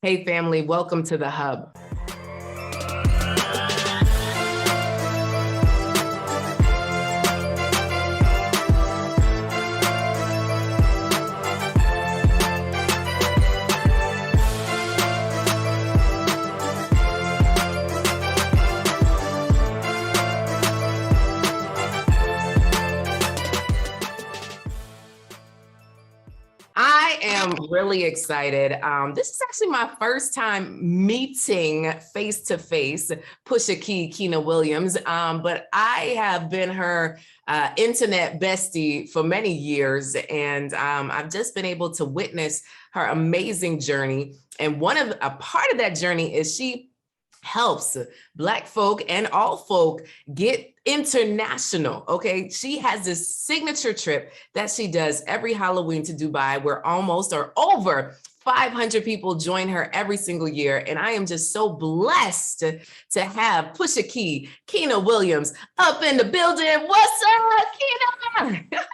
Hey family, welcome to the Hub. I am really excited. This is actually my first time meeting face to face Pusha Key, Kenna Williams, but I have been her internet bestie for many years, and I've just been able to witness her amazing journey. And a part of that journey is she helps Black folk and all folk get international. Okay. She has this signature trip that she does every Halloween to Dubai, where almost or over 500 people join her every single year. And I am just so blessed to have Pusha Key, Kenna Williams up in the building. What's up, Kenna?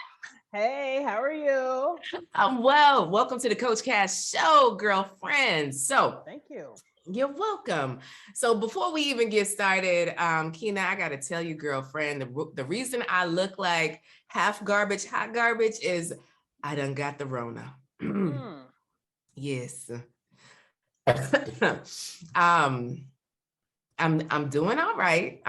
Hey, how are you? I'm well. Welcome to the Coach Cash Show, girlfriend. Thank you. You're welcome. So before we even get started, Kenna, I got to tell you, girlfriend, the reason I look like half garbage, hot garbage is I done got the Rona. Yes. I'm doing all right.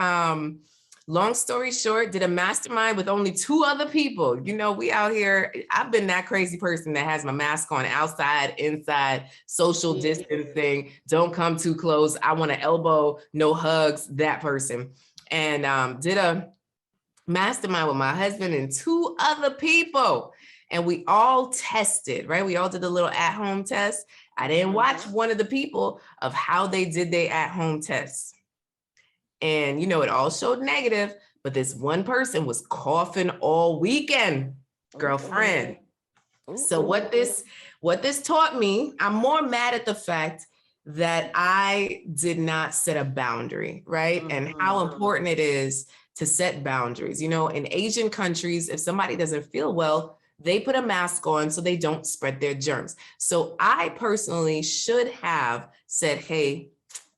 Long story short, did a mastermind with only 2 other people. You know, we out here, I've been that crazy person that has my mask on outside, inside, social distancing, don't come too close. I want to elbow, no hugs, that person. And did a mastermind with my husband and 2 other people. And we all tested, right? We all did a little at-home test. I didn't watch one of the people of how they did their at-home tests. And, you know, it all showed negative, but this one person was coughing all weekend, girlfriend. So what this taught me, I'm more mad at the fact that I did not set a boundary, right? And how important it is to set boundaries. You know, in Asian countries, if somebody doesn't feel well, they put a mask on so they don't spread their germs. So I personally should have said, hey,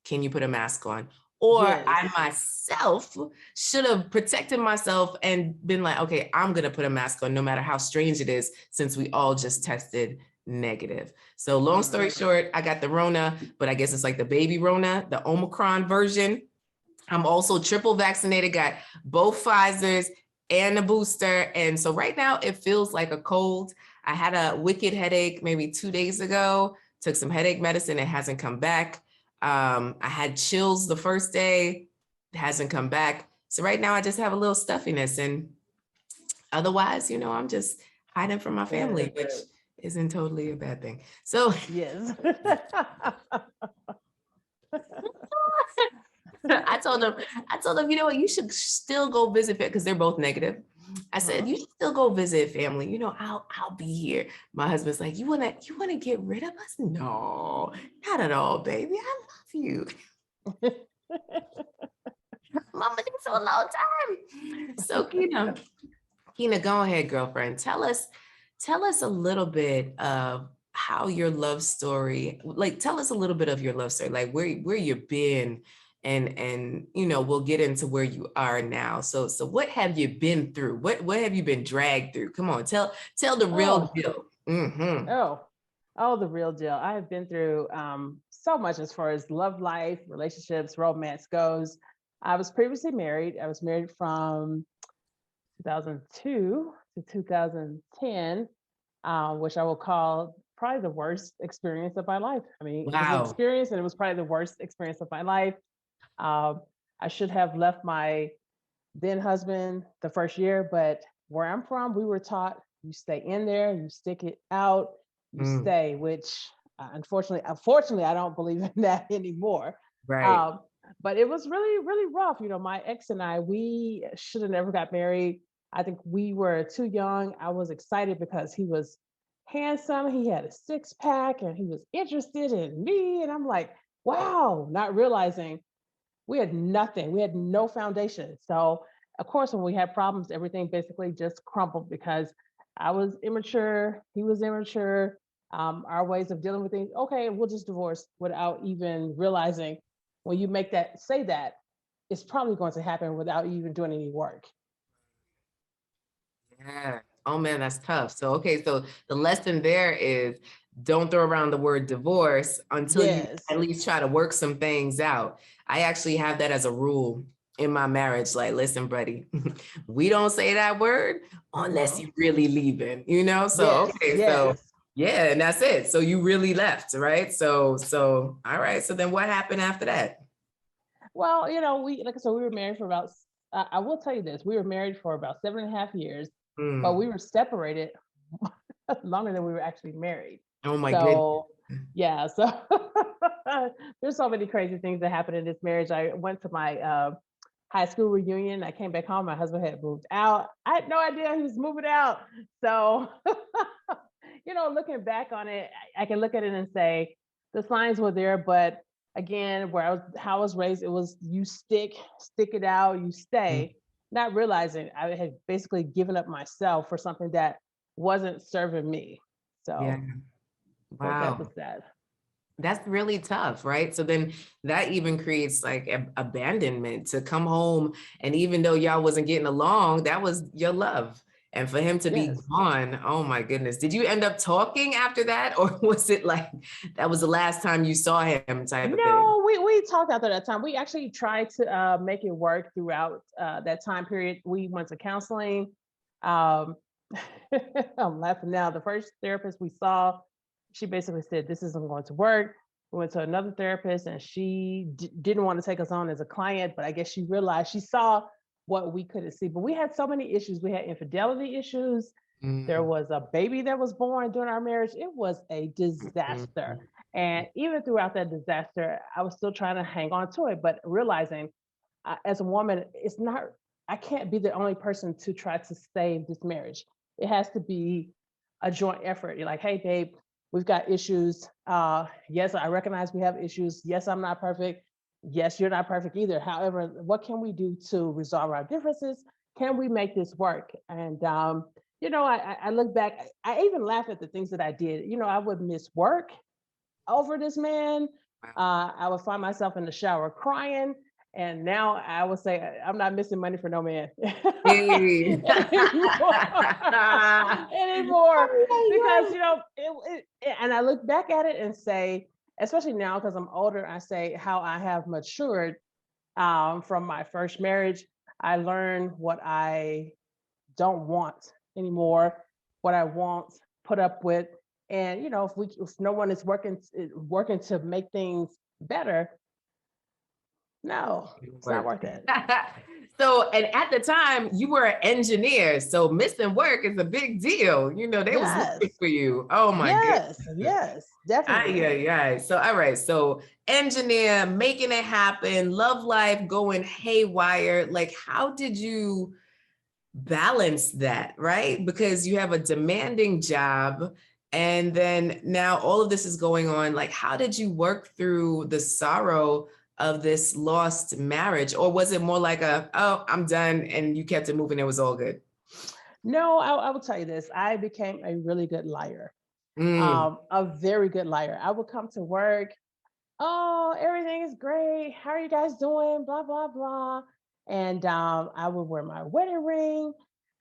can you put a mask on? Or I myself should have protected myself and been like, okay, I'm going to put a mask on no matter how strange it is, since we all just tested negative. So long story short, I got the Rona, but I guess it's like the baby Rona, the Omicron version. I'm also triple vaccinated, got both Pfizers and the booster. And so right now it feels like a cold. I had a wicked headache maybe 2 days ago, took some headache medicine. It hasn't come back. I had chills the first day, it hasn't come back. So right now I just have a little stuffiness, and otherwise, you know, I'm just hiding from my family, which isn't totally a bad thing. So yes. I told them, you know what, you should still go visit because they're both negative. I said, you should still go visit family. You know, I'll be here. My husband's like, you wanna get rid of us? No, not at all, baby. I love you. Mama, it's a long time. So, Kenna, go ahead, girlfriend. Tell us a little bit of how your love story, like tell us a little bit of your love story, like where you've been, and you know, we'll get into where you are now. So what have you been through? What have you been dragged through? Come on, tell the real deal. The real deal. I have been through so much as far as love life, relationships, romance goes. I was previously married. I was married from 2002 to 2010, which I will call probably the worst experience of my life. I mean, It was an experience, and it was probably the worst experience of my life. I should have left my then husband the first year, but where I'm from, we were taught you stay in there, you stick it out, you stay, which unfortunately, I don't believe in that anymore. Right. But it was really, really rough. You know, my ex and I, we should have never got married. I think we were too young. I was excited because he was handsome. He had a 6-pack and he was interested in me. And I'm like, wow, not realizing we had nothing. We had no foundation. So, of course, when we had problems, everything basically just crumbled because I was immature. He was immature. our ways of dealing with things. Okay, we'll just divorce without even realizing when you say that, it's probably going to happen without even doing any work. Yeah. Oh man, that's tough. So, okay. So the lesson there is don't throw around the word divorce until you at least try to work some things out. I actually have that as a rule in my marriage. Like, listen, buddy, we don't say that word unless you're really leaving, you know? So, okay. So yeah, and that's it. So you really left, right? So, all right. So then what happened after that? Well, like I said, we were married for about, I will tell you this, we were married for about 7.5 years, but we were separated longer than we were actually married. Oh my goodness. Yeah, so there's so many crazy things that happened in this marriage. I went to my high school reunion. I came back home. My husband had moved out. I had no idea he was moving out. So, looking back on it, I can look at it and say the signs were there, but again, how I was raised, it was you stick it out, you stay, not realizing I had basically given up myself for something that wasn't serving me. So yeah. Wow. that was that. That's really tough, right? So then that even creates like abandonment to come home. And even though y'all wasn't getting along, that was your love. And for him to be gone, oh my goodness. Did you end up talking after that? Or was it like, that was the last time you saw him type of thing? No, we talked after that time. We actually tried to make it work throughout that time period. We went to counseling. I'm laughing now. The first therapist we saw, she basically said, this isn't going to work. We went to another therapist and she didn't want to take us on as a client, but I guess she realized, she saw what we couldn't see. But we had so many issues. We had infidelity issues. There was a baby that was born during our marriage. It was a disaster. And even throughout that disaster, I was still trying to hang on to it, but realizing as a woman, I can't be the only person to try to save this marriage. It has to be a joint effort. You're like, hey, babe, we've got issues. Yes, I recognize we have issues. Yes, I'm not perfect. Yes, you're not perfect either. However, what can we do to resolve our differences? Can we make this work? And, I look back, I even laugh at the things that I did. I would miss work over this man. I would find myself in the shower crying. And now I would say, I'm not missing money for no man anymore. Because, and I look back at it and say, especially now, because I'm older, I say how I have matured from my first marriage. I learned what I don't want anymore, what I won't put up with. And if no one is working to make things better, no, it's not worth it. So, and at the time you were an engineer, so missing work is a big deal. They was looking for you. Oh my goodness. Yes, definitely. Yeah. So, all right. So engineer, making it happen, love life going haywire. Like, how did you balance that, right? Because you have a demanding job and then now all of this is going on. Like, how did you work through the sorrow of this lost marriage? Or was it more like oh, I'm done, and you kept it moving, it was all good? No, I will tell you this. I became a really good liar. A very good liar. I would come to work. Oh, everything is great. How are you guys doing? Blah, blah, blah. And I would wear my wedding ring,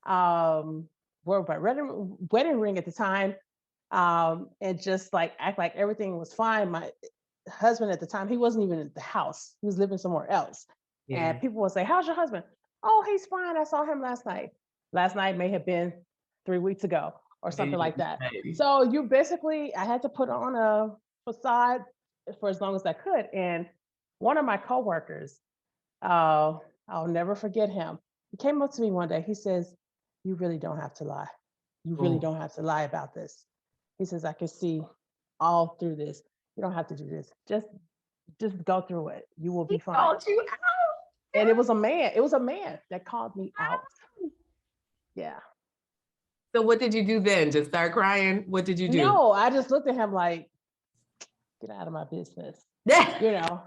wear my wedding ring at the time, and just like act like everything was fine. My husband at the time, he wasn't even at the house. He was living somewhere else. Yeah. And people would say, how's your husband? Oh, he's fine. I saw him last night. Last night may have been 3 weeks ago or something like that. So I had to put on a facade for as long as I could. And one of my coworkers, I'll never forget him. He came up to me one day. He says, you really don't have to lie. You really don't have to lie about this. He says, I can see all through this. You don't have to do this. Just go through it. You will be fine. Called you out. And it was a man. It was a man that called me out. Yeah. So what did you do then? Just start crying? What did you do? No, I just looked at him like, get out of my business. Get out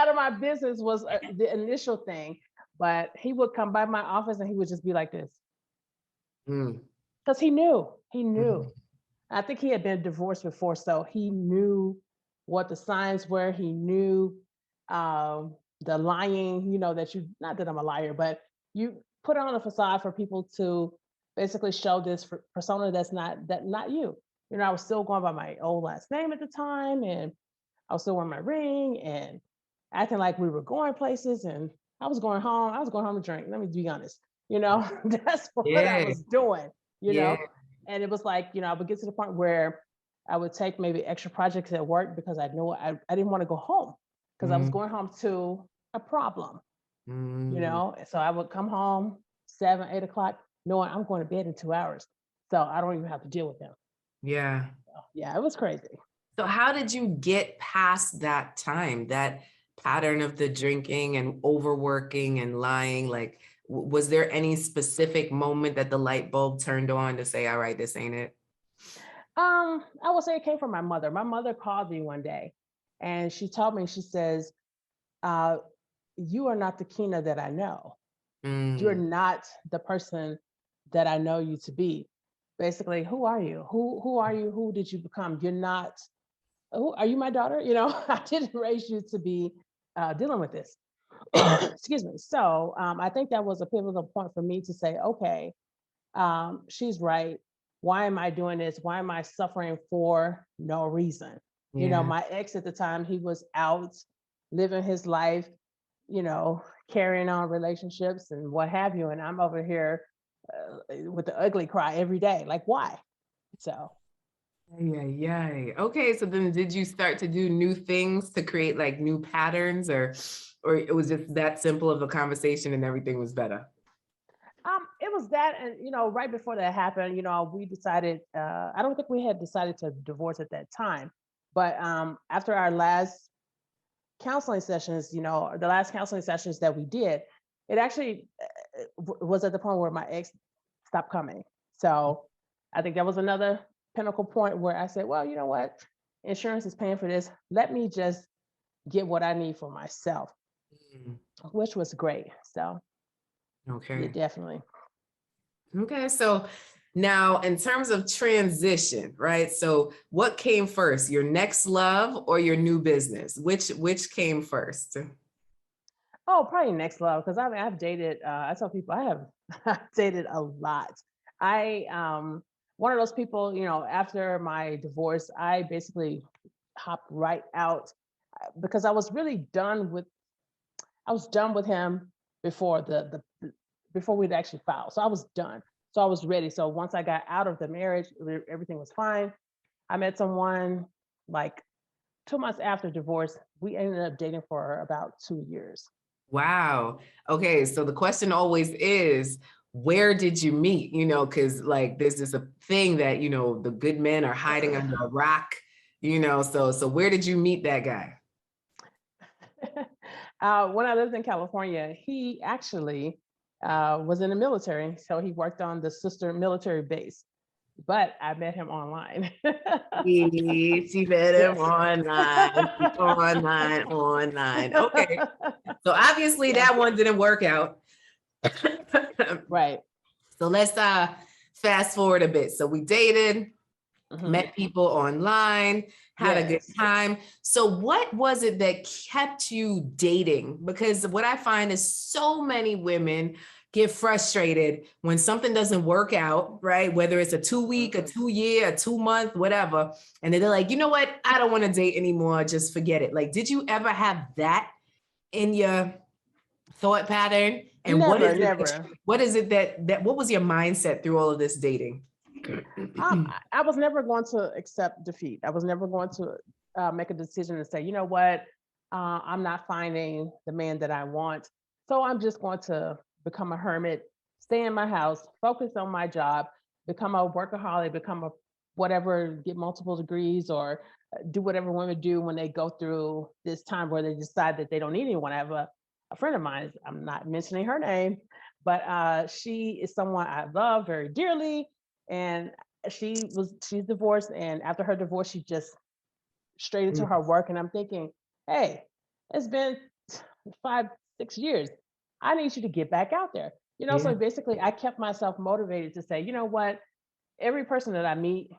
of my business was the initial thing. But he would come by my office and he would just be like this. Because he knew. I think he had been divorced before, so he knew what the signs were. He knew the lying, that you, not that I'm a liar, but you put on a facade for people to basically show this persona that's not you. I was still going by my old last name at the time, and I was still wearing my ring and acting like we were going places, and I was going home. I was going home to drink. Let me be honest. That's what I Yeah. was doing. You Yeah. know, and it was like, I would get to the point where I would take maybe extra projects at work because I knew I didn't want to go home because I was Mm, going home to a problem. mm, So I would come home 7, 8 o'clock, knowing I'm going to bed in 2 hours, so I don't even have to deal with them. yeah. So, yeah, it was crazy. So how did you get past that time, that pattern of the drinking and overworking and lying? Like, was there any specific moment that the light bulb turned on to say, all right, this ain't it? I would say it came from my mother. My mother called me one day and she told me, she says, uh, you are not the Kenna that I know. You're Mm, not the person that I know you to be. Basically, who are you? Who are you? Who did you become? You're not, who are you, my daughter? I didn't raise you to be dealing with this. Excuse me. So I think that was a pivotal point for me to say, okay, she's right. Why am I doing this? Why am I suffering for no reason? yeah. My ex at the time, he was out living his life, carrying on relationships and what have you. And I'm over here with the ugly cry every day. Like, why? So, Yeah, yeah. Okay, so then did you start to do new things to create like new patterns, or it was just that simple of a conversation and everything was better? it was that, and right before that happened, we decided. I don't think we had decided to divorce at that time, but after our last counseling sessions, the last counseling sessions that we did, it actually was at the point where my ex stopped coming. So I think that was another pinnacle point where I said, well, you know what? Insurance is paying for this. Let me just get what I need for myself, Mm, which was great. So yeah, okay. definitely. Okay, so now in terms of transition, right? So what came first, your next love or your new business? Which came first? Oh, probably next level because I've dated. I tell people I have I've dated a lot. I one of those people. After my divorce, I basically hopped right out because I was really done with. I was done with him before before we'd actually filed. So I was done. So I was ready. So once I got out of the marriage, everything was fine. I met someone like 2 months after divorce. We ended up dating for about 2 years. Wow. Okay, so the question always is, where did you meet? Because like there's this a thing that, the good men are hiding under a rock, so where did you meet that guy? When I lived in California, he actually was in the military. So he worked on the sister military base, but I met him online. She met him Yes. online, online. Okay. So obviously Yeah. that one didn't work out. Right. So let's fast forward a bit. So we dated, Hmm. met people online, had a good Yes. time. So what was it that kept you dating? Because what I find is so many women get frustrated when something doesn't work out, right? Whether it's a 2 week, a Hmm. 2 year, a 2 month, whatever. And then they're like, you know what? I don't want to date anymore. Just forget it. Like, did you ever have that in your thought pattern? And Never, never. what was your mindset through all of this dating? I was never going to accept defeat. I was never going to make a decision and say, you know what, I'm not finding the man that I want. So I'm just going to become a hermit, stay in my house, focus on my job, become a workaholic, become a whatever, get multiple degrees or do whatever women do when they go through this time where they decide that they don't need anyone. I have a friend of mine, I'm not mentioning her name, but she is someone I love very dearly. And she's divorced, and after her divorce she just straight into her work, and I'm thinking, hey, it's been 5 6 years, I need you to get back out there. Yeah. So basically I kept myself motivated to say, you know what, every person that I meet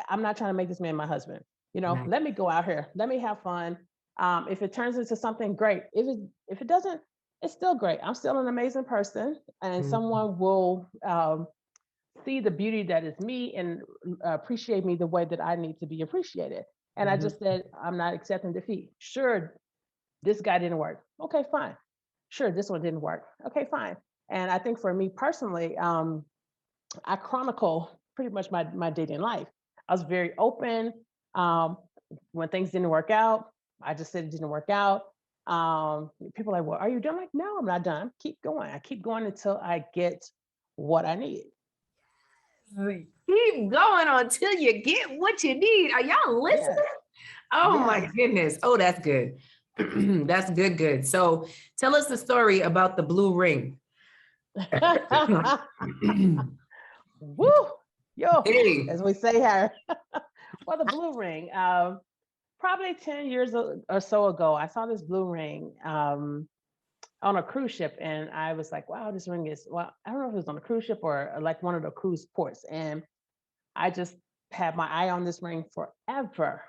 I'm not trying to make this man my husband. Right. Let me go out here. Let me have fun. If it turns into something great, if it doesn't, it's still great. I'm still an amazing person, and Mhm. someone will see the beauty that is me and appreciate me the way that I need to be appreciated. And I Mhm. just said, I'm not accepting defeat. Sure, this guy didn't work. Okay, fine. Sure, this one didn't work. Okay, fine. And I think for me personally, I chronicle pretty much my dating life. I was very open. Um, when things didn't work out, I just said it didn't work out. People are like, well, are you done? Like, no, I'm not done. Keep going. I keep going until I get what I need. Keep going until you get what you need. Are y'all listening? Yes. Oh my Yes. goodness. Oh, that's good. That's good, good. So tell us the story about the blue ring. Woo! Yo, Hey. as we say here. Well, the blue ring. Probably 10 years or so ago, I saw this blue ring on a cruise ship. And I was like, wow, this ring is, well, I don't know if it was on a cruise ship or like one of the cruise ports. And I just had my eye on this ring forever,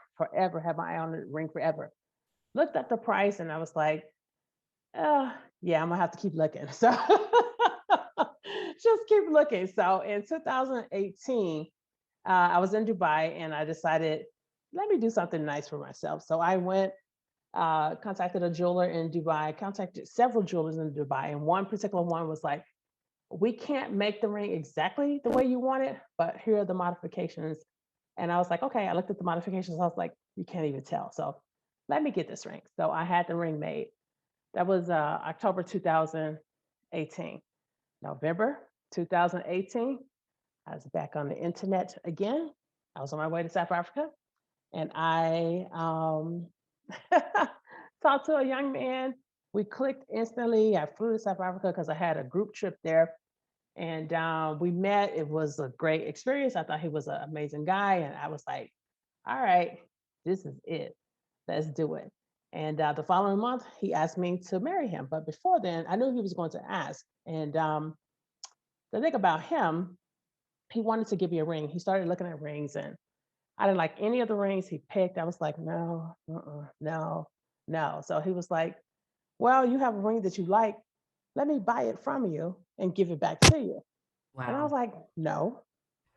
had my eye on the ring forever. Looked at the price and I was like, yeah, I'm gonna have to keep looking. So just keep looking. So in 2018, I was in Dubai and I decided, let me do something nice for myself. So I went, contacted a jeweler in Dubai, contacted several jewelers in Dubai, and one particular one was like, we can't make the ring exactly the way you want it, but here are the modifications. And I was like, okay, I looked at the modifications. I was like, you can't even tell. So let me get this ring. So I had the ring made. That was October 2018. November 2018, I was back on the internet again. I was on my way to South Africa and I talked to a young man. We clicked instantly. I flew to South Africa because I had a group trip there. And we met. It was a great experience. I thought he was an amazing guy. And I was like, all right, this is it. Let's do it. And the following month, he asked me to marry him. But before then, I knew he was going to ask. And the thing about him, he wanted to give me a ring. He started looking at rings, and I didn't like any of the rings he picked. I was like, no, no, no. So he was like, well, you have a ring that you like. Let me buy it from you and give it back to you. And I was Wow. like, no.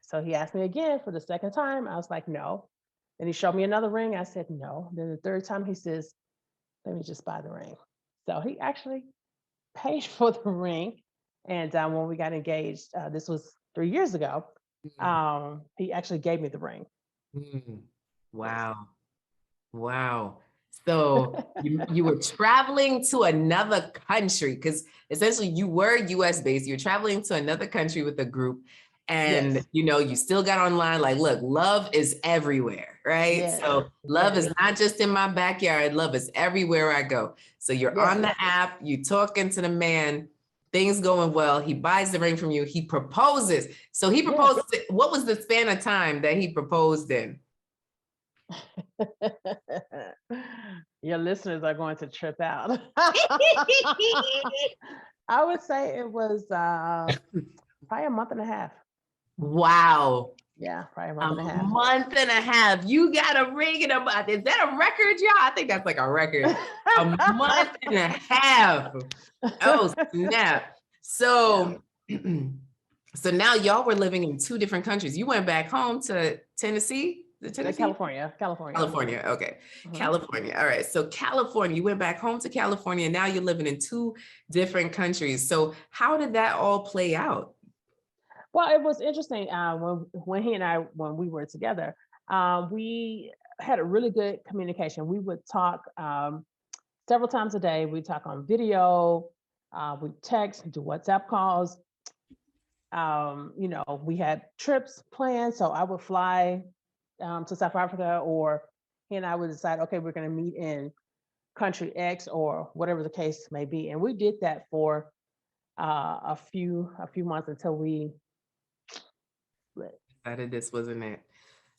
So he asked me again for the second time. I was like, no. Then he showed me another ring. I said, no. Then the third time he says, let me just buy the ring. So he actually paid for the ring. And when we got engaged, this was 3 years ago, Mm, he actually gave me the ring. mm. Yes. Wow. Wow. So you were traveling to another country because essentially you were US based. You're traveling to another country with a group and Yes. you still got online like, look, love is everywhere, right? Yes. So love is Yes. not just in my backyard, love is everywhere I go. So you're on Yes. the app, you talking to the man, things going well. He buys the ring from you, he proposes. So he Yes. proposed, what was the span of time that he proposed in? Your listeners are going to trip out. I would say it was probably a month and a half. Wow. Yeah, probably a A month and a half. month and a half. You got a ring in a month. Is that a record, y'all? I think that's like a record. A month and a half. Oh, snap. Yeah. So, so now y'all were living in two different countries. You went back home to Tennessee? The Tennessee? California. California. Okay. Mhm. California. All right. So California, you went back home to California. Now you're living in two different countries. So how did that all play out? Well, it was interesting when he and I when we were together. We had a really good communication. We would talk several times a day. We talk on video. We text, do WhatsApp calls. We had trips planned, so I would fly to South Africa, or he and I would decide, okay, we're going to meet in country X or whatever the case may be, and we did that for a few months until we split. Decided this wasn't it.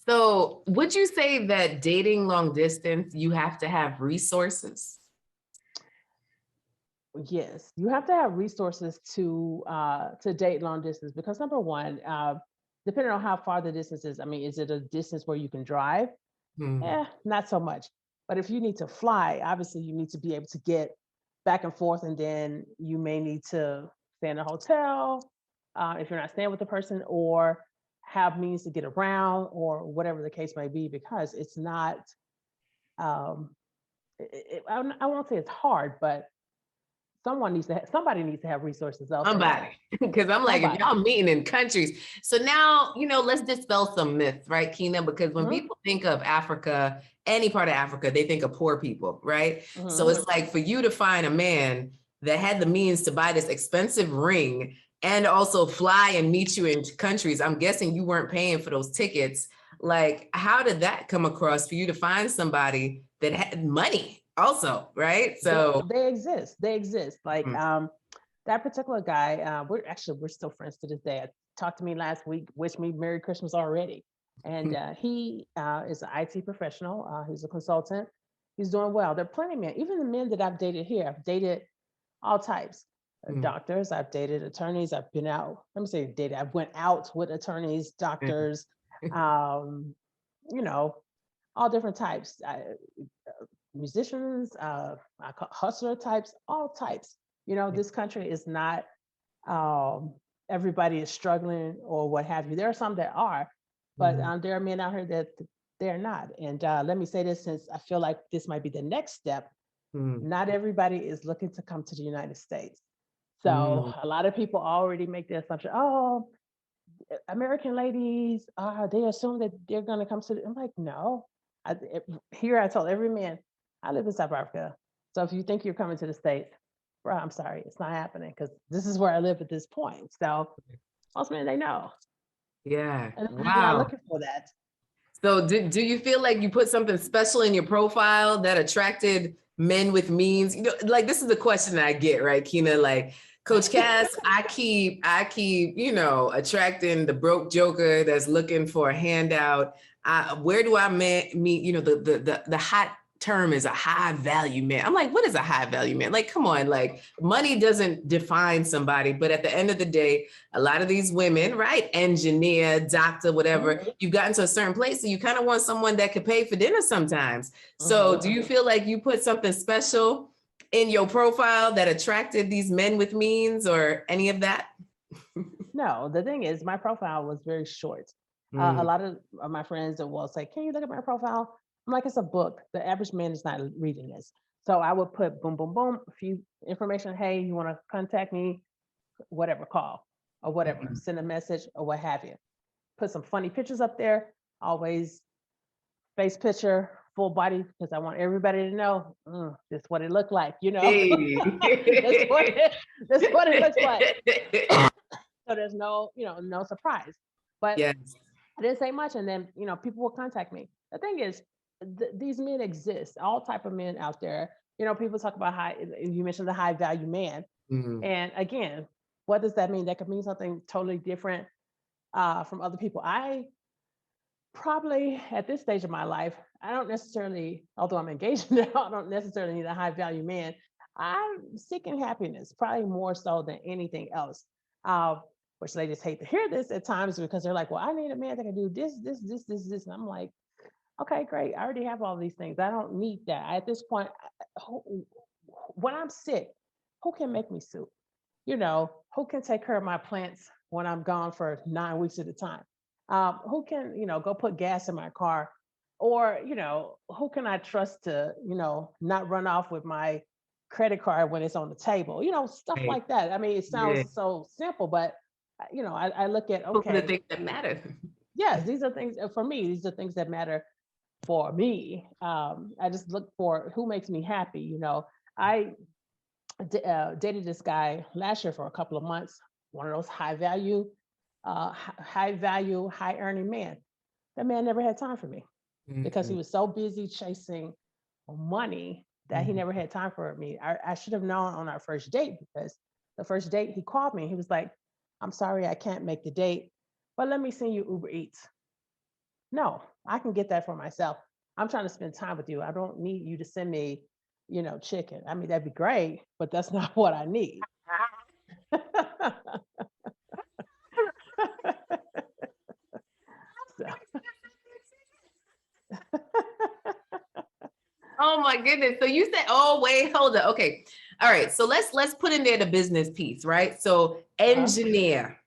So, would you say that dating long distance, you have to have resources? Yes, you have to have resources to date long distance because number one, depending on how far the distance is. I mean, is it a distance where you can drive? Not so much. But if you need to fly, obviously you need to be able to get back and forth, and then you may need to stay in a hotel if you're not staying with the person, or have means to get around, or whatever the case may be, because it's not. Um, I won't say it's hard, but somebody needs to have resources elsewhere. Somebody, because I'm like, if y'all meeting in countries. So now, let's dispel some myths, right, Kenna? Because when people think of Africa, any part of Africa, they think of poor people, right? So it's like, for you to find a man that had the means to buy this expensive ring and also fly and meet you in countries, I'm guessing you weren't paying for those tickets. Like, how did that come across for you to find somebody that had money also, right? So they exist. Like that particular guy, we're still friends to this day. Talked to me last week, wished me Merry Christmas already. And he is an IT professional. He's a consultant. He's doing well. There are plenty of men, even the men that I've dated here. I've dated all types. Doctors, I've dated attorneys. I've been out. Let me say dated. I went out with attorneys, doctors, all different types. Musicians, hustler types, all types. This country is not everybody is struggling or what have you. There are some that are, but there are men out here that they're not. And let me say this, since I feel like this might be the next step. Not everybody is looking to come to the United States. So a lot of people already make the assumption, oh, American ladies, they assume that they're going to come to. I'm like, no. Here I told every man, I live in South Africa. So if you think you're coming to the States, bro, I'm sorry, it's not happening, because this is where I live at this point. So most men, they know. Yeah. And wow. they're not looking for that. So do you feel like you put something special in your profile that attracted men with means? Like, this is the question that I get, right, Kenna? Like, Coach Cass, I keep, attracting the broke joker that's looking for a handout. Where do I meet, the hot term is a high value man. I'm like, what is a high value man? Like, come on, like, money doesn't define somebody. But at the end of the day, a lot of these women, right? Engineer, doctor, whatever, you've gotten to a certain place. So you kind of want someone that could pay for dinner sometimes. So do you feel like you put something special in your profile that attracted these men with means, or any of that? No, the thing is, my profile was very short. A lot of my friends will say, can you look at my profile? I'm like, it's a book. The average man is not reading this. So I would put boom, boom, boom, a few information. Hey, you want to contact me? Whatever, call or whatever, send a message or what have you. Put some funny pictures up there. Always face picture, full body, because I want everybody to know this is what it looked like, Hey. that's what it looks like. So there's no surprise. But yes. I didn't say much, and then people will contact me. The thing is, these men exist, all type of men out there. People talk about you mentioned the high value man, and again, what does that mean? That could mean something totally different from other people. I probably, at this stage of my life, I don't necessarily, although I'm engaged now, I don't necessarily need a high value man. I'm seeking happiness, probably more so than anything else. Which ladies hate to hear this at times, because they're like, well, I need a man that can do this. And I'm like, okay, great. I already have all these things. I don't need that. At this point, when I'm sick, who can make me soup? Who can take care of my plants when I'm gone for 9 weeks at a time? Who can, go put gas in my car? Or, who can I trust to, not run off with my credit card when it's on the table? Stuff like that. I mean, it sounds so simple, but I look at, okay, the things that matter. Yes, these are things for me. These are things that matter for me. I just look for who makes me happy. I dated this guy last year for a couple of months. One of those high value, high earning men. That man never had time for me because he was so busy chasing money that he never had time for me. I should have known on our first date, because the first date he called me. He was like, I'm sorry, I can't make the date, but let me send you Uber Eats. No, I can get that for myself. I'm trying to spend time with you. I don't need you to send me, chicken. I mean, that'd be great, but that's not what I need. my goodness. So you said, oh, wait, hold up. Okay. All right. So let's put in there the business piece, right? So engineer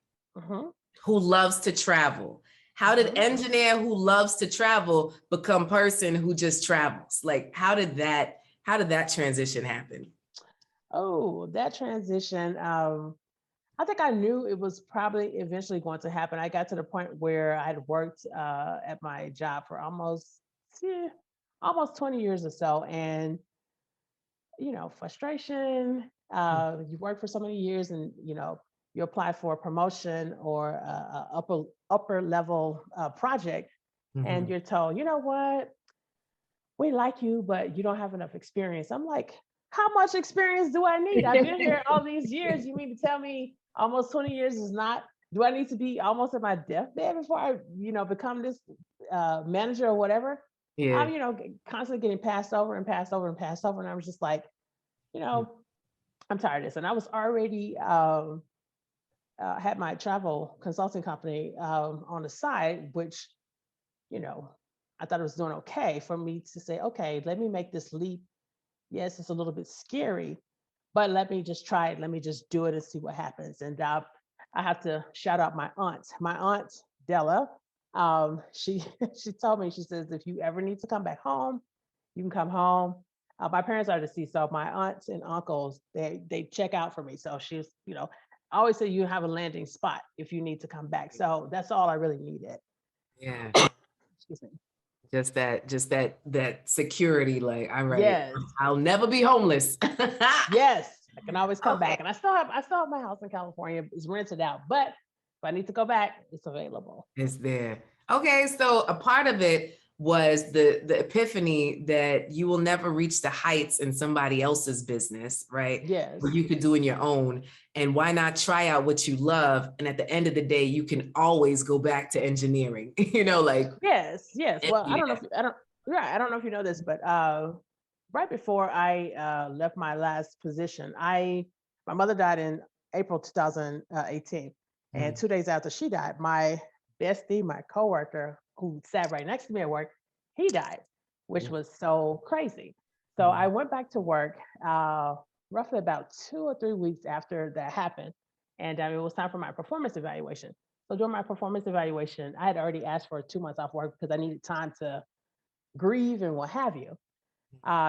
who loves to travel. How did engineer who loves to travel become person who just travels? Like, how did that transition happen? Oh, that transition. I think I knew it was probably eventually going to happen. I got to the point where I had worked at my job for almost 20 years or so. And, frustration, you work for so many years and, you apply for a promotion or a upper level project and you're told, you know what, we like you, but you don't have enough experience. I'm like, how much experience do I need? I've been here all these years. You mean to tell me almost 20 years is not, do I need to be almost at my deathbed before I, become this manager or whatever? Yeah. I'm, constantly getting passed over and passed over and passed over. And I was just like, I'm tired of this. And I was already had my travel consulting company on the side, which, I thought it was doing okay for me to say, okay, let me make this leap. Yes, it's a little bit scary, but let me just try it. Let me just do it and see what happens. And I have to shout out my aunt. My aunt Della, she she told me, she says, if you ever need to come back home, you can come home. My parents are deceased, so my aunts and uncles they check out for me. So she's, I always say you have a landing spot if you need to come back. So that's all I really needed. Yeah. Excuse me. Just that security, like, all right, Yes. I'll never be homeless. Yes, I can always come back. And I still have my house in California. It's rented out, but if I need to go back, it's available. It's there. Okay, so a part of it was the epiphany that you will never reach the heights in somebody else's business, right? Yes. What you could do in your own. And why not try out what you love? And at the end of the day, you can always go back to engineering, like. Yes. Well, I don't know if you know this, but right before I left my last position, my mother died in April 2018. And 2 days after she died, my bestie, my coworker, who sat right next to me at work, he died, which was so crazy. So I went back to work roughly about 2 or 3 weeks after that happened. And it was time for my performance evaluation. So during my performance evaluation, I had already asked for 2 months off work because I needed time to grieve and what have you.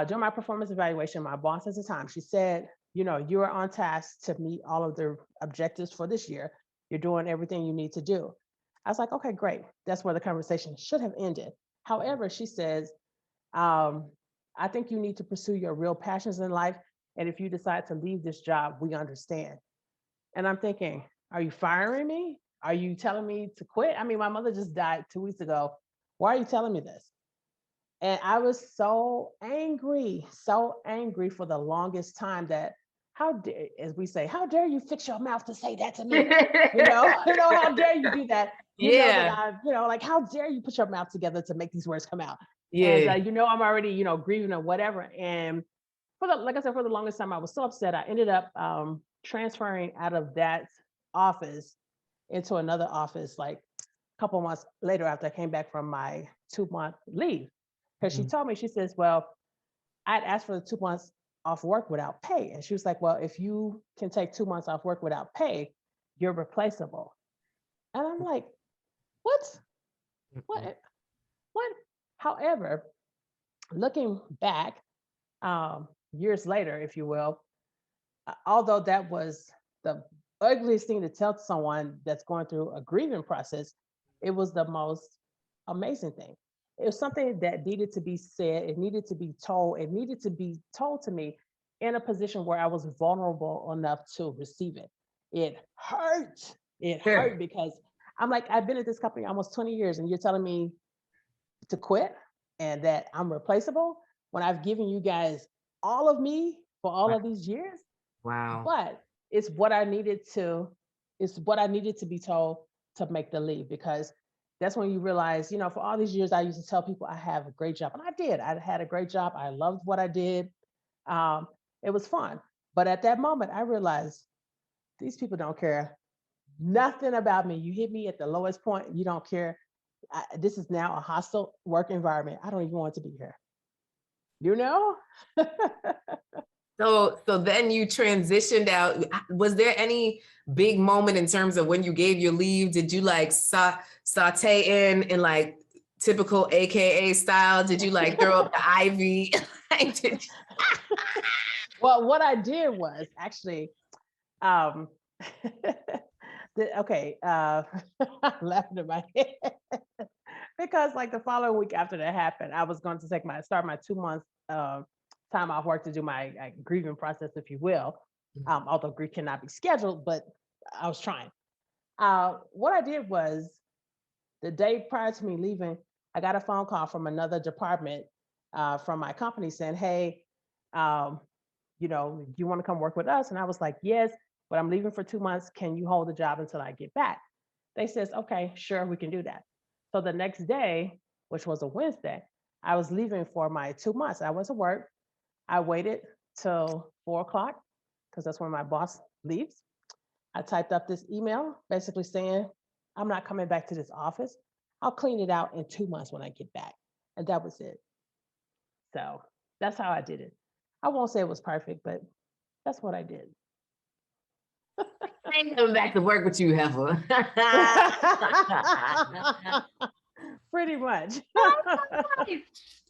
During my performance evaluation, my boss at the time, she said, you are on task to meet all of the objectives for this year. You're doing everything you need to do. I was like, okay, great. That's where the conversation should have ended. However, she says, I think you need to pursue your real passions in life. And if you decide to leave this job, we understand. And I'm thinking, are you firing me? Are you telling me to quit? I mean, my mother just died 2 weeks ago. Why are you telling me this? And I was so angry for the longest time that as we say, how dare you fix your mouth to say that to me? How dare you do that? You know that like, how dare you put your mouth together to make these words come out? Yeah. And I'm already, grieving or whatever. And like I said, for the longest time, I was so upset. I ended up transferring out of that office into another office, like a couple months later after I came back from my 2-month leave. Because she told me, she says, well, I'd asked for the 2 months off work without pay. And she was like, well, if you can take 2 months off work without pay, you're replaceable. And I'm like, what? What? However, looking back, years later, if you will, although that was the ugliest thing to tell someone that's going through a grieving process, it was the most amazing thing. It was something that needed to be said. It needed to be told. It needed to be told to me in a position where I was vulnerable enough to receive it. It hurt. It hurt because I'm like, I've been at this company almost 20 years and you're telling me to quit and that I'm replaceable when I've given you guys all of me for all of these years. Wow. But it's what I needed to be told to make the leap, because that's when you realize, for all these years, I used to tell people I have a great job. And I did. I had a great job. I loved what I did. It was fun. But at that moment, I realized these people don't care nothing about me. You hit me at the lowest point. You don't care. This is now a hostile work environment. I don't even want to be here. You know? So then you transitioned out. Was there any big moment in terms of when you gave your leave? Did you like saute in like typical AKA style? Did you like throw up the ivy? Well, what I did was actually, um, okay, I'm laughing in my head because like the following week after that happened, I was going to start my 2 months time off work to do my grieving process, if you will. Although grief cannot be scheduled, but I was trying. What I did was the day prior to me leaving, I got a phone call from another department from my company saying, "Hey, um, you want to come work with us?" And I was like, "Yes, but I'm leaving for 2 months. Can you hold the job until I get back?" They says, "Okay, sure, we can do that." So the next day, which was a Wednesday, I was leaving for my 2 months. I went to work. I waited till 4 o'clock because that's when my boss leaves. I typed up this email basically saying, "I'm not coming back to this office. I'll clean it out in 2 months when I get back." And that was it. So that's how I did it. I won't say it was perfect, but that's what I did. I ain't coming back to work with you, heifer. Pretty much.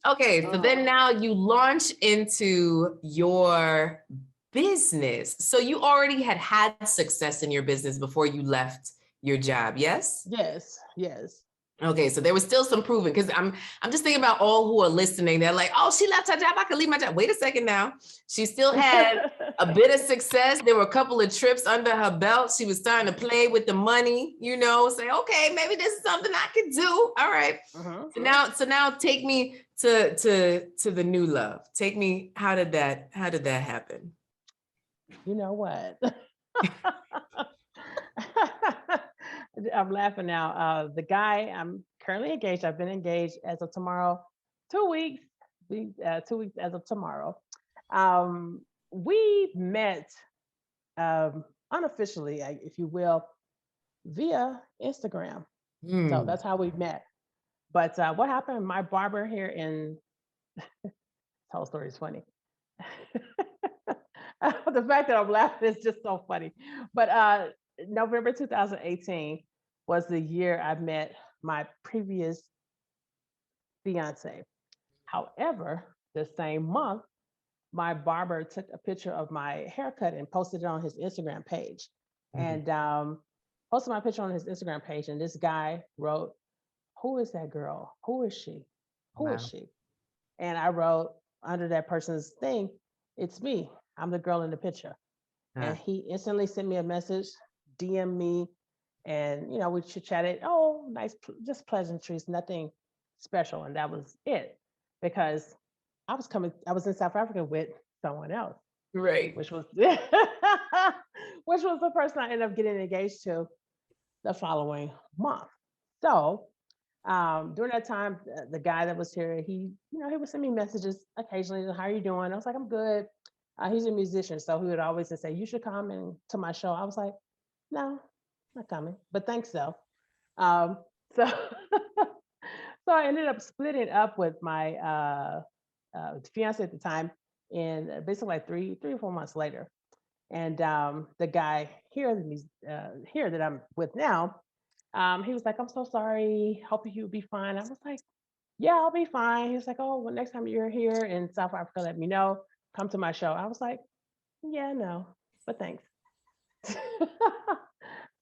Okay, so then now you launch into your business. So you already had success in your business before you left your job, yes? Yes, yes. Okay, so there was still some proving because I'm just thinking about all who are listening. They're like, oh, she left her job. I could leave my job. Wait a second now. She still had a bit of success. There were a couple of trips under her belt. She was starting to play with the money, say, okay, maybe this is something I could do. All right. So now take me to the new love. Take me, how did that happen? You know what? I'm laughing now. The guy I'm currently engaged. I've been engaged as of tomorrow, 2 weeks. 2 weeks as of tomorrow. We met unofficially, if you will, via Instagram. So that's how we met. But what happened? My barber here in this whole story is funny. The fact that I'm laughing is just so funny. But November 2018 was the year I met my previous fiance. However, the same month, my barber took a picture of my haircut and posted it on his Instagram page. And posted my picture on his Instagram page. And this guy wrote, "Who is that girl? Who is she? Who is she?" And I wrote under that person's thing, "It's me. I'm the girl in the picture." And he instantly sent me a message, DM me, and we chit-chatted. Oh, nice, just pleasantries, nothing special. And that was it. Because I was in South Africa with someone else. Right. Which was the person I ended up getting engaged to the following month. So during that time, the guy that was here, he would send me messages occasionally. "How are you doing?" I was like, "I'm good." He's a musician, so he would always say, "You should come to my show." I was like, "No, not coming, but thanks though." So so I ended up splitting up with my fiance at the time, and basically like three or 4 months later. And the guy here that I'm with now, he was like, "I'm so sorry. Hope you'll be fine." I was like, "Yeah, I'll be fine." He was like, "Oh, well, next time you're here in South Africa, let me know. Come to my show." I was like, "Yeah, no, but thanks."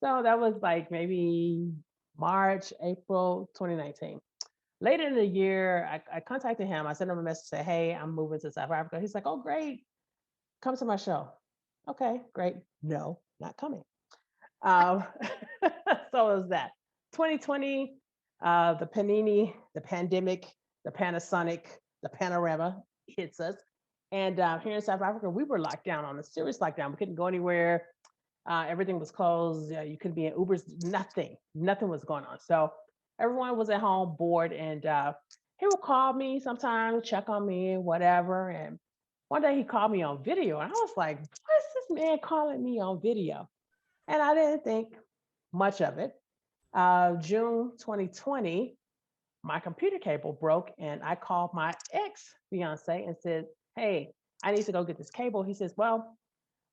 So that was like maybe March, April 2019. Later in the year, I contacted him. I sent him a message, say, "Hey, I'm moving to South Africa." He's like, "Oh, great. Come to my show." Okay, great. No, not coming. Um, so it was that. 2020, the Panini, the pandemic, the Panasonic, the Panorama hits us. And here in South Africa, we were locked down on a serious lockdown. We couldn't go anywhere. Everything was closed. You couldn't be in Ubers. Nothing was going on. So everyone was at home bored. And he would call me sometimes, check on me, whatever. And one day he called me on video. And I was like, "What is this man calling me on video?" And I didn't think much of it. June 2020, my computer cable broke, and I called my ex fiance and said, "Hey, I need to go get this cable." He says, "Well,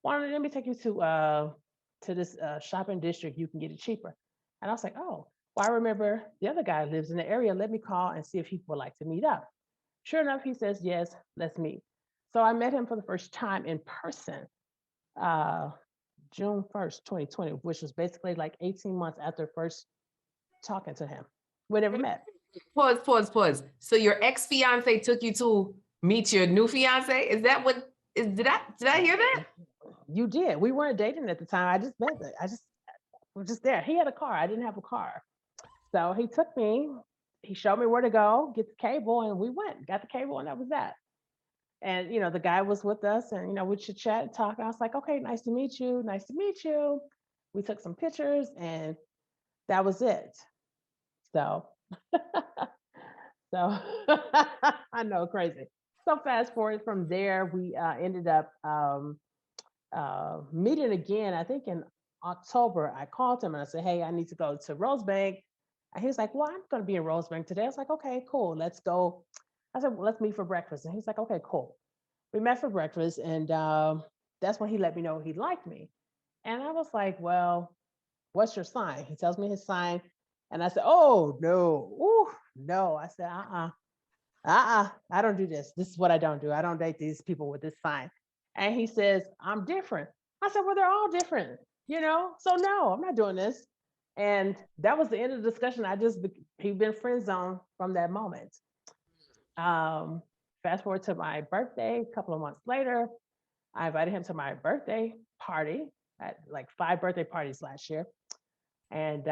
why don't let me take you to this shopping district. You can get it cheaper." And I was like, "Oh, well, I remember the other guy lives in the area. Let me call and see if he would like to meet up." Sure enough, he says, "Yes, let's meet." So I met him for the first time in person, uh, June 1st, 2020, which was basically like 18 months after first talking to him. We never met. Pause, pause, pause. So your ex-fiance took you to meet your new fiance? Is that what is did I hear that? You did. We weren't dating at the time. I just met. I just was just there. He had a car. I didn't have a car. So he took me, he showed me where to go, get the cable, and we went, got the cable, and that was that. And the guy was with us, and we chit chat and talk. I was like, "Okay, nice to meet you. Nice to meet you." We took some pictures, and that was it. So, so I know, crazy. So fast forward from there, we ended up meeting again. I think in October, I called him and I said, "Hey, I need to go to Rosebank." And he was like, "Well, I'm going to be in Rosebank today." I was like, "Okay, cool. Let's go." I said, "Well, let's meet for breakfast." And he's like, "Okay, cool." We met for breakfast. And that's when he let me know he liked me. And I was like, "Well, what's your sign?" He tells me his sign. And I said, "Oh, no. Ooh, no." I said, I don't do this. This is what I don't do. I don't date these people with this sign." And he says, "I'm different." I said, "Well, they're all different. So no, I'm not doing this." And that was the end of the discussion. He'd been friend zone from that moment. Um, Fast forward to my birthday, a couple of months later, I invited him to my birthday party. At like 5 birthday parties last year. And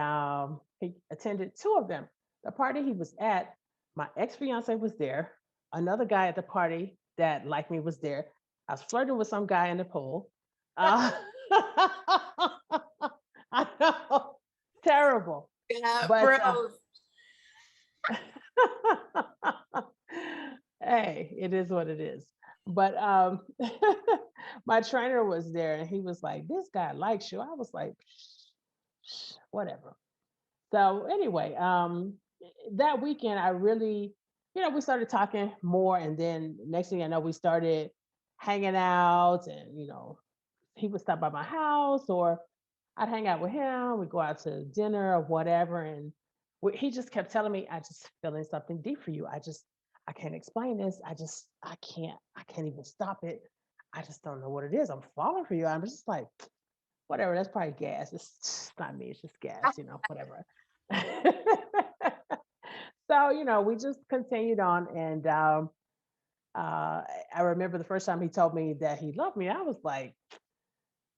he attended 2 of them. The party he was at, my ex fiance was there. Another guy at the party that liked me was there. I was flirting with some guy in the pool. Uh, I know, terrible. Yeah, But bro. hey, it is what it is. But my trainer was there, and he was like, "This guy likes you." I was like, whatever. So anyway, that weekend I really, we started talking more, and then next thing I know, we started hanging out, and he would stop by my house, or I'd hang out with him. We'd go out to dinner or whatever, and he just kept telling me, "I just feeling something deep for you. I can't explain this. I can't even stop it. I just don't know what it is. I'm falling for you." I'm just like, whatever, that's probably gas. It's not me, it's just gas, whatever. So, we just continued on. And I remember the first time he told me that he loved me, I was like,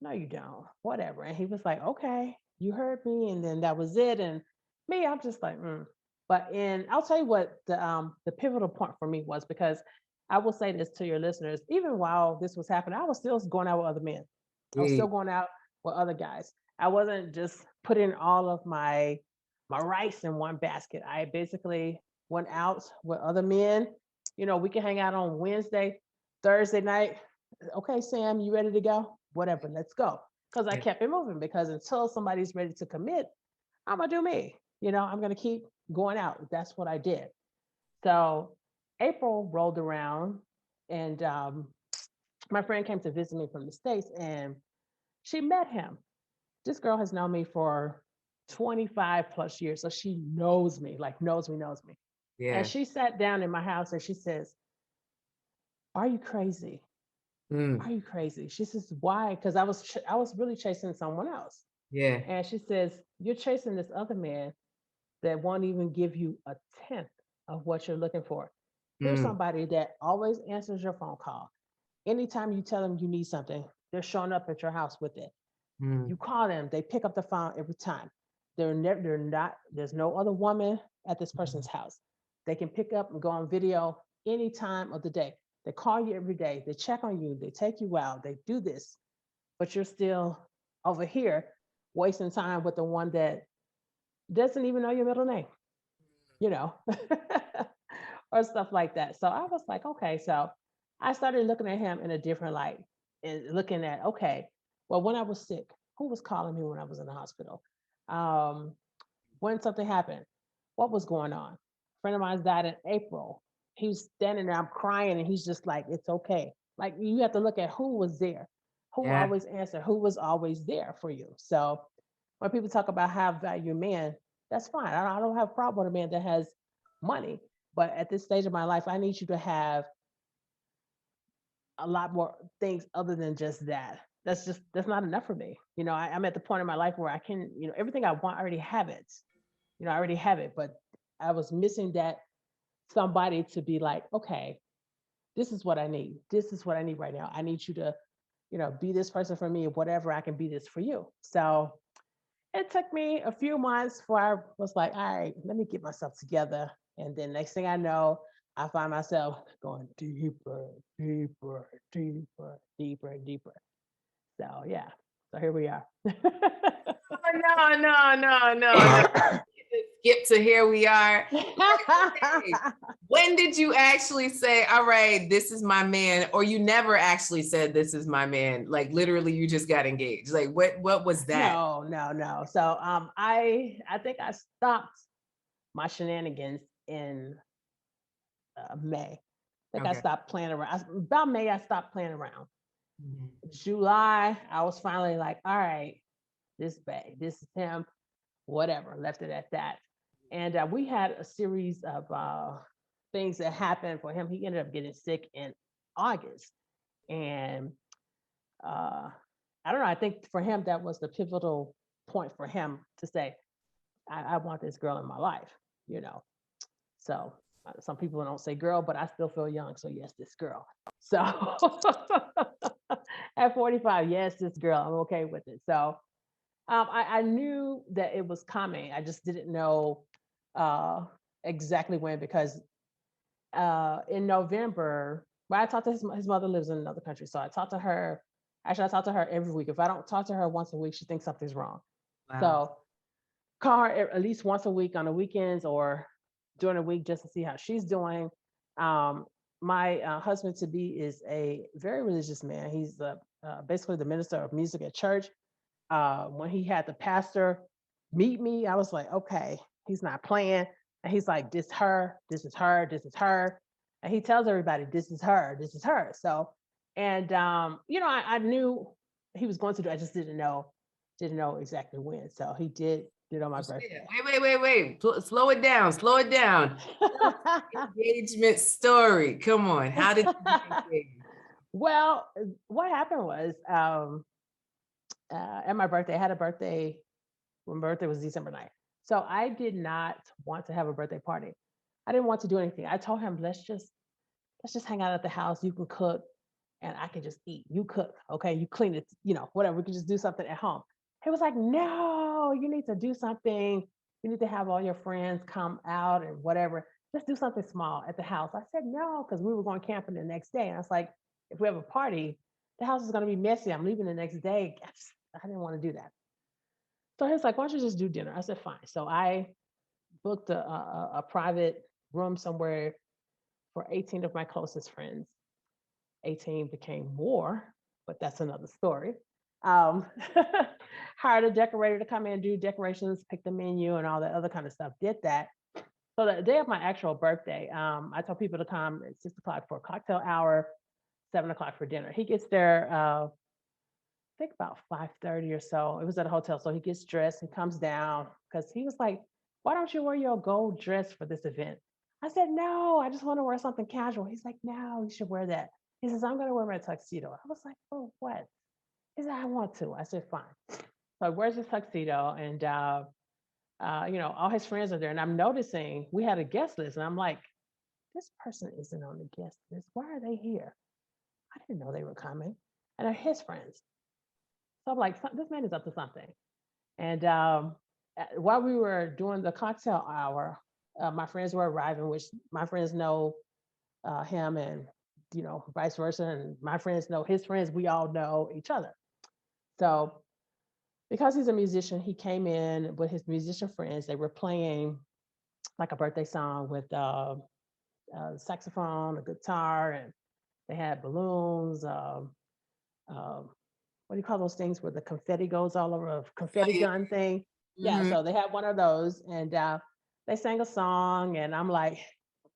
"No, you don't, whatever." And he was like, "Okay, you heard me." And then that was it. And me, I'm just like, But I'll tell you what the pivotal point for me was, because I will say this to your listeners, even while this was happening, I was still going out with other men. I was Yeah, still going out with other guys. I wasn't just putting all of my rice in one basket. I basically went out with other men. We can hang out on Wednesday, Thursday night. "Okay, Sam, you ready to go?" "Whatever, let's go." Because I yeah, kept it moving, because until somebody's ready to commit, I'm gonna do me. I'm gonna keep going out. That's what I did. So April rolled around, and my friend came to visit me from the States, and she met him. This girl has known me for 25 plus years. So she knows me, like knows me. And yeah. she sat down in my house and she says, "Are you crazy? Mm, Are you crazy?" She says, "Why?" Because I was really chasing someone else. yeah. And she says, "You're chasing this other man that won't even give you a tenth of what you're looking for. Here's Mm, somebody that always answers your phone call. Anytime you tell them you need something, they're showing up at your house with it. mm, You call them, they pick up the phone every time. They're not, there's no other woman at this mm, person's house. They can pick up and go on video any time of the day. They call you every day. They check on you. They take you out. They do this, but you're still over here wasting time with the one that doesn't even know your middle name, you know, or stuff like that." So I was like, okay. So I started looking at him in a different light, and looking at, okay, well, when I was sick, who was calling me when I was in the hospital? Um, when something happened, what was going on? friend of mine died in April. He was standing there, I'm crying, and he's just like, it's okay. Like, you have to look at who was there, who Yeah. always answered, who was always there for you. So when people talk about how value men, that's fine. I don't have a problem with a man that has money. But at this stage of my life, I need you to have a lot more things other than just that. That's not enough for me. I'm at the point in my life where I can, everything I want, I already have it. I already have it, but I was missing that somebody to be like, okay, this is what I need. This is what I need right now. I need you to, be this person for me, whatever I can be this for you. So it took me a few months before I was like, all right, let me get myself together. And then next thing I know, I find myself going deeper, deeper, deeper, deeper, and deeper. So yeah, so here we are. No. Skip to here we are. When did you actually say, all right, this is my man? Or you never actually said, this is my man? Like literally you just got engaged. Like what was that? No. So I think I stopped my shenanigans in May. I think I stopped playing around. About May, I stopped playing around. July, I was finally like, all right, this is him, whatever, left it at that. And we had a series of things that happened for him. He ended up getting sick in August. And I don't know, I think for him, that was the pivotal point for him to say, I want this girl in my life, So some people don't say girl, but I still feel young. So yes, this girl. So at 45, yes, this girl, I'm okay with it. So I knew that it was coming. I just didn't know exactly when, because in November, I talked to his mother lives in another country. So I talked to her. Actually, I talk to her every week. If I don't talk to her once a week, she thinks something's wrong. Wow. So call her at least once a week on the weekends or during the week just to see how she's doing. My husband to be is a very religious man. He's basically the minister of music at church. When he had the pastor meet me, I was like, okay, he's not playing. And he's like, this her, this is her, this is her. And he tells everybody, this is her, this is her. So, and I knew he was going to do. I just didn't know exactly when. So he did on my birthday. Wait. Slow it down. Engagement story. Come on. How did you get engaged? Well, what happened was at my birthday, I had a birthday when my birthday was December 9th. So I did not want to have a birthday party. I didn't want to do anything. I told him, let's just hang out at the house. You can cook and I can just eat. You cook, okay? You clean it, whatever. We can just do something at home. He was like, no, you need to do something. You need to have all your friends come out and whatever. Let's do something small at the house. I said, no, because we were going camping the next day. And I was like, if we have a party, the house is going to be messy. I'm leaving the next day. I didn't want to do that. So he was like, why don't you just do dinner? I said, fine. So I booked a private room somewhere for 18 of my closest friends. 18 became more, but that's another story. Hired a decorator to come in and do decorations, pick the menu and all that other kind of stuff. Did that. So the day of my actual birthday, I told people to come at 6:00 for a cocktail hour, 7:00 for dinner. He gets there, I think about 5:30 or so. It was at a hotel. So he gets dressed and comes down because he was like, why don't you wear your gold dress for this event? I said, no, I just want to wear something casual. He's like, no, you should wear that. He says, I'm going to wear my tuxedo. I was like, oh, what? He said, I want to. I said, fine. So he wears his tuxedo and, all his friends are there. And I'm noticing we had a guest list. And I'm like, this person isn't on the guest list. Why are they here? I didn't know they were coming. And they're his friends. So I'm like, this man is up to something. And while we were doing the cocktail hour, my friends were arriving, which my friends know him and, vice versa. And my friends know his friends. We all know each other. So because he's a musician, he came in with his musician friends. They were playing like a birthday song with saxophone, a guitar, and they had balloons. What do you call those things where the confetti goes all over, a confetti gun thing? Yeah, so they had one of those. And they sang a song and I'm like,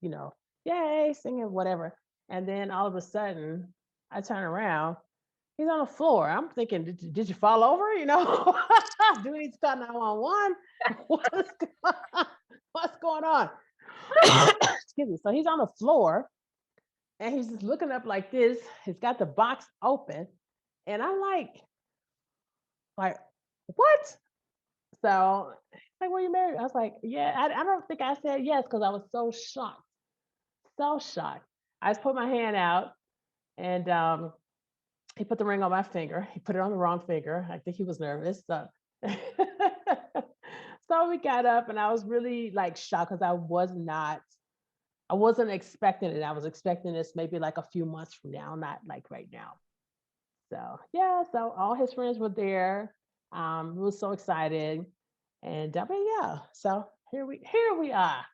you know, yay, singing whatever. And then all of a sudden I turn around, he's on the floor. I'm thinking, did you fall over? You know, do we need to call 911? What's, what's going on? Excuse me. So he's on the floor and he's just looking up like this. He's got the box open. And I'm like, what? So like, were you married? I was like, yeah, I don't think I said yes because I was so shocked. So shocked. I just put my hand out and he put the ring on my finger. He put it on the wrong finger. I think he was nervous. So, so we got up and I was really like shocked because I wasn't expecting it. I was expecting this maybe like a few months from now, not like right now. So yeah, so all his friends were there. We were so excited. And I mean, yeah, so here we are.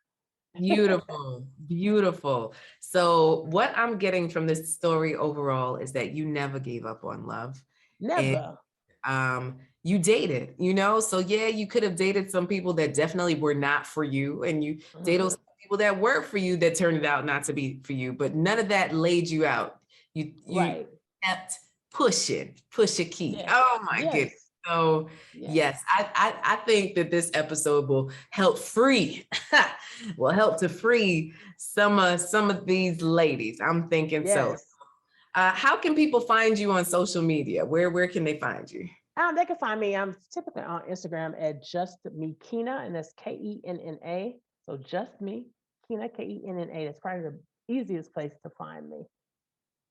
Beautiful, beautiful. So what I'm getting from this story overall is that you never gave up on love. Never. And you dated, you know? So yeah, you could have dated some people that definitely were not for you, and you dated some people that were for you that turned out not to be for you, but none of that laid you out. You Right. kept pushing, push a key. Yes. Oh my goodness. Yes. So yes, I think that this episode will help free, will help to free some of these ladies. I'm thinking so. Yes. How can people find you on social media? Where can they find you? They can find me. I'm typically on Instagram at just me Kenna, and that's Kenna. So just me, Kenna, Kenna. That's probably the easiest place to find me.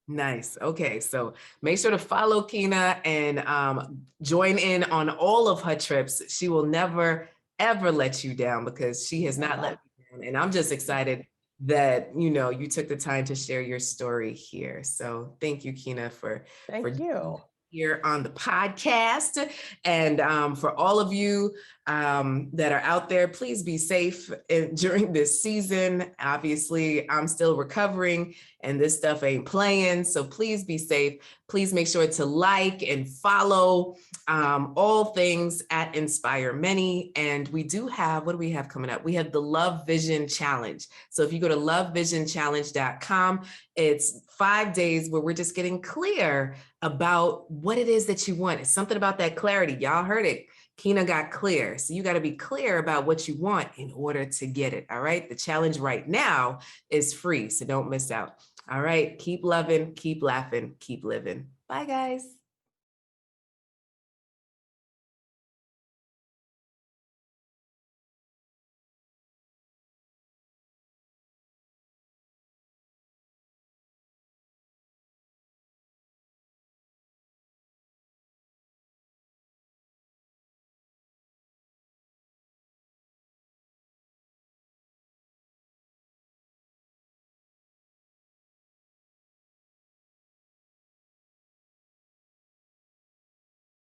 Nice. Okay, so make sure to follow Kenna and join in on all of her trips. She will never, ever let you down because she has not let me down. And I'm just excited that, you know, you took the time to share your story here. So thank you, Kenna, for here on the podcast. And for all of you that are out there, please be safe during this season. Obviously, I'm still recovering and this stuff ain't playing. So please be safe. Please make sure to like and follow all things at Inspire Many. And we do have, what do we have coming up? We have the Love Vision Challenge. So if you go to lovevisionchallenge.com, it's 5 days where we're just getting clear about what it is that you want. It's something about that clarity. Y'all heard it. Kenna got clear. So you got to be clear about what you want in order to get it. All right. The challenge right now is free. So don't miss out. All right. Keep loving, keep laughing, keep living. Bye, guys.